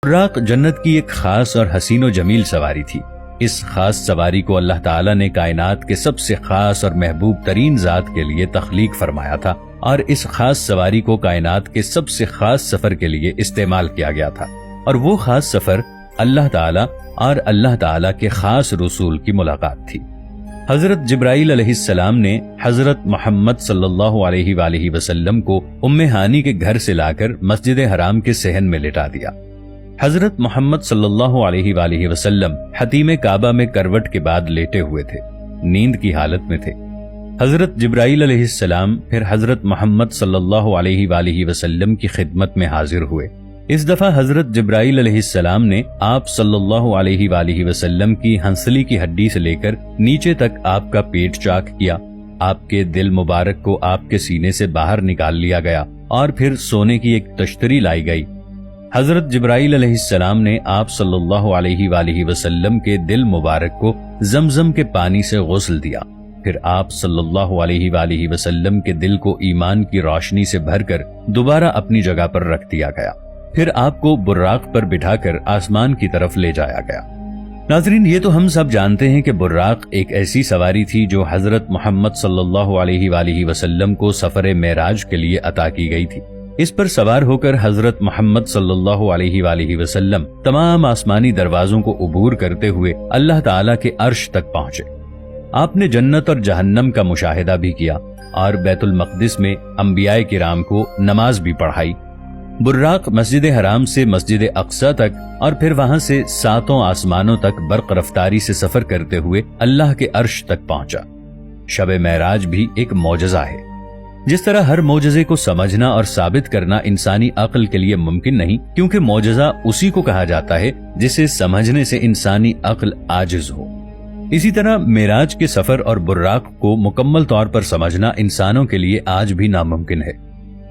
براق جنت کی ایک خاص اور حسین و جمیل سواری تھی۔ اس خاص سواری کو اللہ تعالیٰ نے کائنات کے سب سے خاص اور محبوب ترین ذات کے لیے تخلیق فرمایا تھا، اور اس خاص سواری کو کائنات کے سب سے خاص سفر کے لیے استعمال کیا گیا تھا، اور وہ خاص سفر اللہ تعالیٰ اور اللہ تعالیٰ کے خاص رسول کی ملاقات تھی۔ حضرت جبرائیل علیہ السلام نے حضرت محمد صلی اللہ علیہ وآلہ وسلم کو ام ہانی کے گھر سے لا کر مسجد حرام کے صحن میں لٹا دیا۔ حضرت محمد صلی اللہ علیہ وآلہ وسلم حتیم کعبہ میں کروٹ کے بعد لیٹے ہوئے تھے، نیند کی حالت میں تھے۔ حضرت جبرائیل علیہ السلام پھر حضرت محمد صلی اللہ علیہ وآلہ وسلم کی خدمت میں حاضر ہوئے۔ اس دفعہ حضرت جبرائیل علیہ السلام نے آپ صلی اللہ علیہ وآلہ وسلم کی ہنسلی کی ہڈی سے لے کر نیچے تک آپ کا پیٹ چاک کیا، آپ کے دل مبارک کو آپ کے سینے سے باہر نکال لیا گیا، اور پھر سونے کی ایک تشتری لائی گئی۔ حضرت جبرائیل علیہ السلام نے آپ صلی اللہ علیہ وآلہ وسلم کے دل مبارک کو زمزم کے پانی سے غسل دیا، پھر آپ صلی اللہ علیہ وآلہ وسلم کے دل کو ایمان کی روشنی سے بھر کر دوبارہ اپنی جگہ پر رکھ دیا گیا، پھر آپ کو براق پر بٹھا کر آسمان کی طرف لے جایا گیا۔ ناظرین، یہ تو ہم سب جانتے ہیں کہ براق ایک ایسی سواری تھی جو حضرت محمد صلی اللہ علیہ وآلہ وسلم کو سفر معراج کے لیے عطا کی گئی تھی۔ اس پر سوار ہو کر حضرت محمد صلی اللہ علیہ وآلہ وسلم تمام آسمانی دروازوں کو عبور کرتے ہوئے اللہ تعالیٰ کے عرش تک پہنچے۔ آپ نے جنت اور جہنم کا مشاہدہ بھی کیا، اور بیت المقدس میں انبیاء کرام کو نماز بھی پڑھائی۔ براق مسجد حرام سے مسجد اقصی تک اور پھر وہاں سے 7 آسمانوں تک برق رفتاری سے سفر کرتے ہوئے اللہ کے عرش تک پہنچا۔ شب معراج بھی ایک معجزہ ہے۔ جس طرح ہر معجزے کو سمجھنا اور ثابت کرنا انسانی عقل کے لیے ممکن نہیں، کیونکہ معجزہ اسی کو کہا جاتا ہے جسے سمجھنے سے انسانی عقل عاجز ہو، اسی طرح معراج کے سفر اور براق کو مکمل طور پر سمجھنا انسانوں کے لیے آج بھی ناممکن ہے۔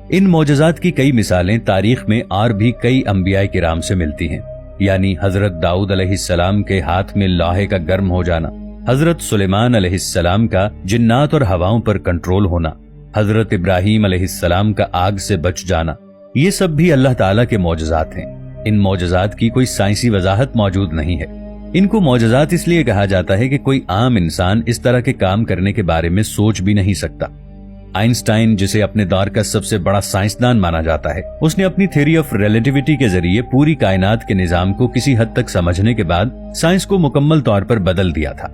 ان معجزات کی کئی مثالیں تاریخ میں اور بھی کئی انبیاء کرام سے ملتی ہیں، یعنی حضرت داؤد علیہ السلام کے ہاتھ میں لوہے کا گرم ہو جانا، حضرت سلیمان علیہ السلام کا جنات اور ہواؤں پر کنٹرول ہونا، حضرت ابراہیم علیہ السلام کا آگ سے بچ جانا، یہ سب بھی اللہ تعالیٰ کے معجزات ہیں۔ ان معجزات کی کوئی سائنسی وضاحت موجود نہیں ہے۔ ان کو معجزات اس لیے کہا جاتا ہے کہ کوئی عام انسان اس طرح کے کام کرنے کے بارے میں سوچ بھی نہیں سکتا۔ آئنسٹائن، جسے اپنے دور کا سب سے بڑا سائنسدان مانا جاتا ہے، اس نے اپنی تھیوری آف ریلیٹیوٹی کے ذریعے پوری کائنات کے نظام کو کسی حد تک سمجھنے کے بعد سائنس کو مکمل طور پر بدل دیا تھا۔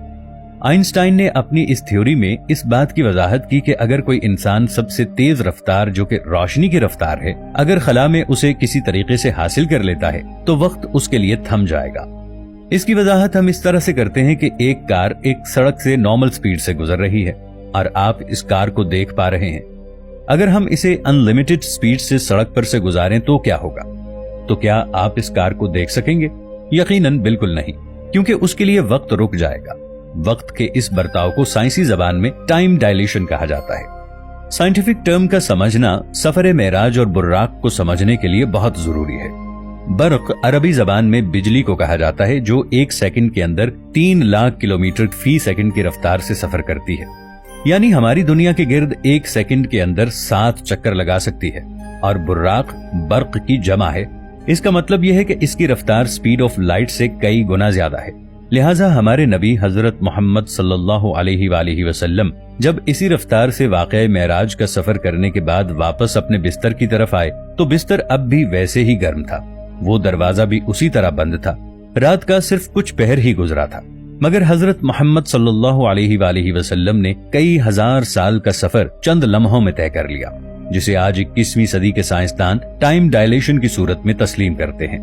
آئنسٹائن نے اپنی اس تھیوری میں اس بات کی وضاحت کی کہ اگر کوئی انسان سب سے تیز رفتار جو کہ روشنی کی رفتار ہے، اگر خلا میں اسے کسی طریقے سے حاصل کر لیتا ہے تو وقت اس کے لیے تھم جائے گا۔ اس کی وضاحت ہم اس طرح سے کرتے ہیں کہ ایک کار ایک سڑک سے نارمل سپیڈ سے گزر رہی ہے اور آپ اس کار کو دیکھ پا رہے ہیں۔ اگر ہم اسے ان لمیٹڈ سپیڈ سے سڑک پر سے گزاریں تو کیا ہوگا؟ تو کیا آپ اس کار کو دیکھ سکیں گے؟ یقیناً بالکل نہیں، کیونکہ اس کے لیے وقت رک جائے گا۔ وقت کے اس برتاؤ کو سائنسی زبان میں ٹائم ڈائلیشن کہا جاتا ہے۔ سائنٹیفک ٹرم کا سمجھنا سفر معراج اور براق کو سمجھنے کے لیے بہت ضروری ہے۔ برق عربی زبان میں بجلی کو کہا جاتا ہے، جو 1 سیکنڈ کے اندر 3 لاکھ کلومیٹر فی سیکنڈ کی رفتار سے سفر کرتی ہے، یعنی ہماری دنیا کے گرد 1 سیکنڈ کے اندر 7 چکر لگا سکتی ہے۔ اور براق برق کی جمع ہے، اس کا مطلب یہ ہے کہ اس کی رفتار سپیڈ آف لائٹ سے کئی گنا زیادہ ہے۔ لہٰذا ہمارے نبی حضرت محمد صلی اللہ علیہ وآلہ وسلم جب اسی رفتار سے واقعہ معراج کا سفر کرنے کے بعد واپس اپنے بستر کی طرف آئے تو بستر اب بھی ویسے ہی گرم تھا، وہ دروازہ بھی اسی طرح بند تھا، رات کا صرف کچھ پہر ہی گزرا تھا، مگر حضرت محمد صلی اللہ علیہ وآلہ وسلم نے کئی ہزار سال کا سفر چند لمحوں میں طے کر لیا، جسے آج 21ویں صدی کے سائنسدان ٹائم ڈائلیشن کی صورت میں تسلیم کرتے ہیں۔